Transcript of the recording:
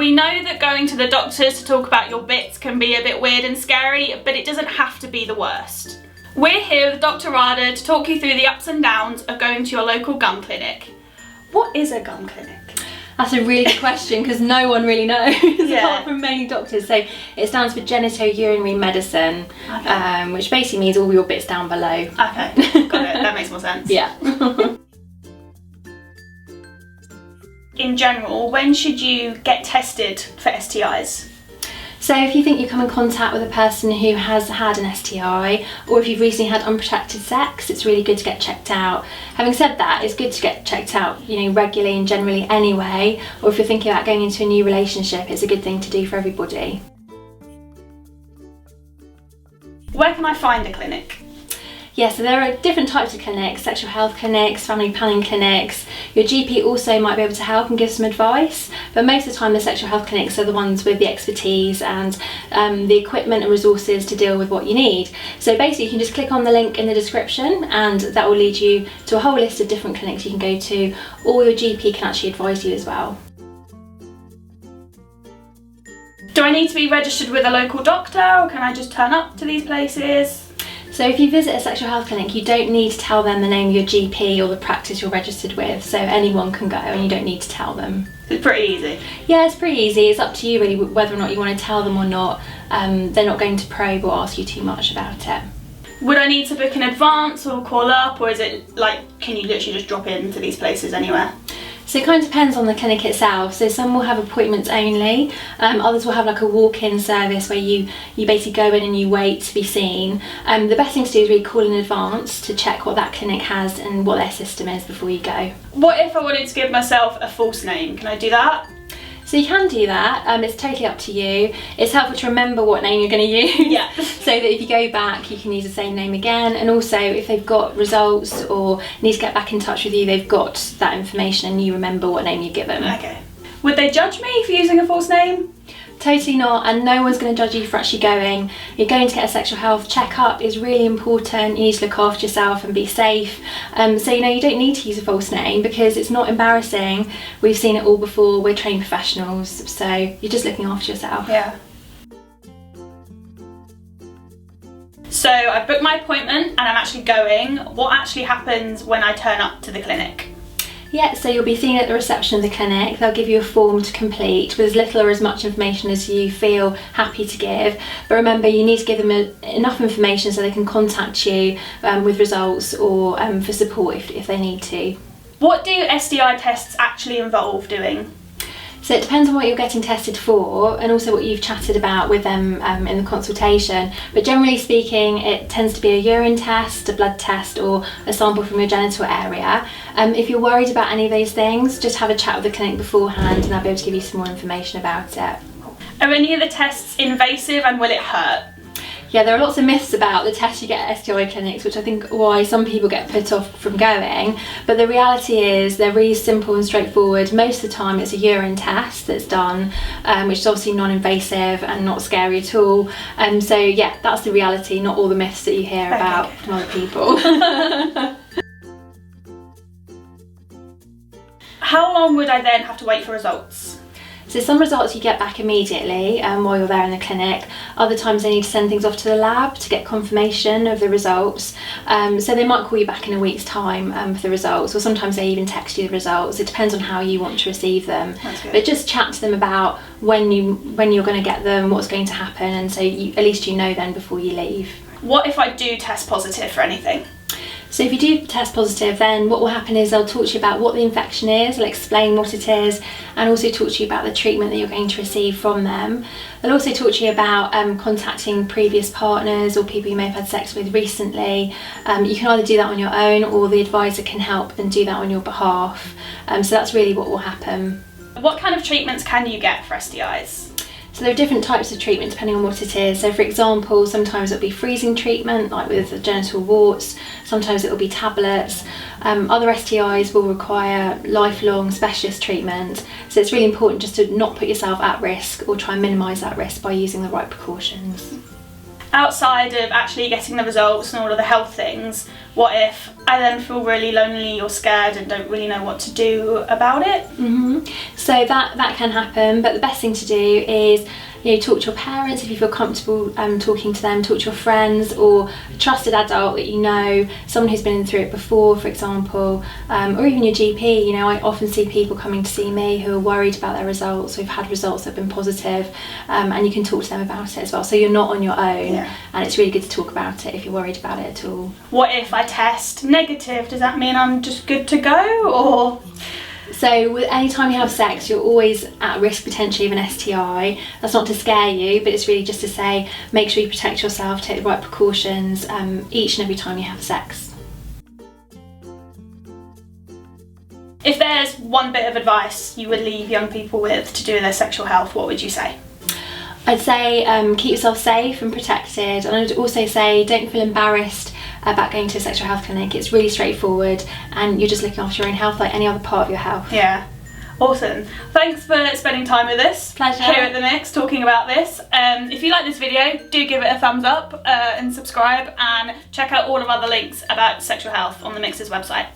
We know that going to the doctors to talk about your bits can be a bit weird and scary, but it doesn't have to be the worst. We're here with Dr. Radha to talk you through the ups and downs of going to your local gum clinic. What is a gum clinic? That's a really good question because no one really knows, apart from mainly doctors. So it stands for genitourinary medicine, Okay. Which basically means all your bits down below. Okay, got it. That makes more sense. Yeah. In general, when should you get tested for STIs? So if you think you come in contact with a person who has had an STI, or if you've recently had unprotected sex, it's really good to get checked out. Having said that, it's good to get checked out, regularly and generally anyway, or if you're thinking about going into a new relationship, it's a good thing to do for everybody. Where can I find a clinic? Yeah, so there are different types of clinics, sexual health clinics, family planning clinics. Your GP also might be able to help and give some advice, but most of the time the sexual health clinics are the ones with the expertise and the equipment and resources to deal with what you need. So basically you can just click on the link in the description and that will lead you to a whole list of different clinics you can go to, or your GP can actually advise you as well. Do I need to be registered with a local doctor, or can I just turn up to these places? So if you visit a sexual health clinic, you don't need to tell them the name of your GP or the practice you're registered with, so anyone can go and you don't need to tell them. It's pretty easy. Yeah, it's pretty easy. It's up to you really whether or not you want to tell them or not. They're not going to probe or ask you too much about it. Would I need to book in advance or call up, or is it like, can you literally just drop into these places anywhere? So it kind of depends on the clinic itself. So some will have appointments only, others will have like a walk-in service where you basically go in and you wait to be seen. The best thing to do is really call in advance to check what that clinic has and what their system is before you go. What if I wanted to give myself a false name? Can I do that? So you can do that, it's totally up to you. It's helpful to remember what name you're going to use, Yeah. so that if you go back you can use the same name again, and also if they've got results or need to get back in touch with you, they've got that information and you remember what name you give them. Okay. Would they judge me for using a false name? Totally not, and no one's going to judge you for actually going. You're going to get a sexual health checkup is really important. You need to look after yourself and be safe. So you don't need to use a false name because it's not embarrassing. We've seen it all before. We're trained professionals, so you're just looking after yourself. Yeah. So I've booked my appointment and I'm actually going. What actually happens when I turn up to the clinic? Yeah, so you'll be seen at the reception of the clinic. They'll give you a form to complete with as little or as much information as you feel happy to give. But remember, you need to give them enough information so they can contact you with results or for support if they need to. What do STI tests actually involve doing? So it depends on what you're getting tested for and also what you've chatted about with them in the consultation. But generally speaking, it tends to be a urine test, a blood test, or a sample from your genital area. If you're worried about any of those things, just have a chat with the clinic beforehand and they'll be able to give you some more information about it. Are any of the tests invasive and will it hurt? Yeah, there are lots of myths about the tests you get at STI clinics, which I think why some people get put off from going. But the reality is they're really simple and straightforward. Most of the time it's a urine test that's done, which is obviously non-invasive and not scary at all. So yeah, that's the reality, not all the myths that you hear about from other people. How long would I then have to wait for results? So some results you get back immediately while you're there in the clinic. Other times they need to send things off to the lab to get confirmation of the results. So they might call you back in a week's time for the results, or sometimes they even text you the results. It depends on how you want to receive them. That's good. But just chat to them about when you're going to get them, what's going to happen, and so at least you know then before you leave. What if I do test positive for anything? So if you do test positive, then what will happen is they'll talk to you about what the infection is, they'll explain what it is, and also talk to you about the treatment that you're going to receive from them. They'll also talk to you about contacting previous partners or people you may have had sex with recently. You can either do that on your own, or the advisor can help and do that on your behalf. So that's really what will happen. What kind of treatments can you get for STIs? So there are different types of treatment depending on what it is. So for example, sometimes it'll be freezing treatment, like with genital warts. Sometimes it will be tablets. Other STIs will require lifelong specialist treatment. So it's really important just to not put yourself at risk or try and minimise that risk by using the right precautions. Outside of actually getting the results and all of the health things, what if I then feel really lonely or scared and don't really know what to do about it? So that can happen, but the best thing to do is, you know, talk to your parents if you feel comfortable talking to them, talk to your friends or a trusted adult that you know, someone who's been through it before, for example, or even your GP. You know, I often see people coming to see me who are worried about their results, who've had results that have been positive, and you can talk to them about it as well. So you're not on your own, and it's really good to talk about it if you're worried about it at all. What if I test negative? Does that mean I'm just good to go, or...? So anytime you have sex, you're always at risk potentially of an STI. That's not to scare you, but it's really just to say, make sure you protect yourself, take the right precautions each and every time you have sex. If there's one bit of advice you would leave young people with to do with their sexual health, what would you say? I'd say keep yourself safe and protected, and I'd also say don't feel embarrassed about going to a sexual health clinic. It's really straightforward and you're just looking after your own health like any other part of your health. Yeah, awesome. Thanks for spending time with us. Pleasure. Here at The Mix talking about this. If you like this video, do give it a thumbs up and subscribe, and check out all of other links about sexual health on The Mix's website.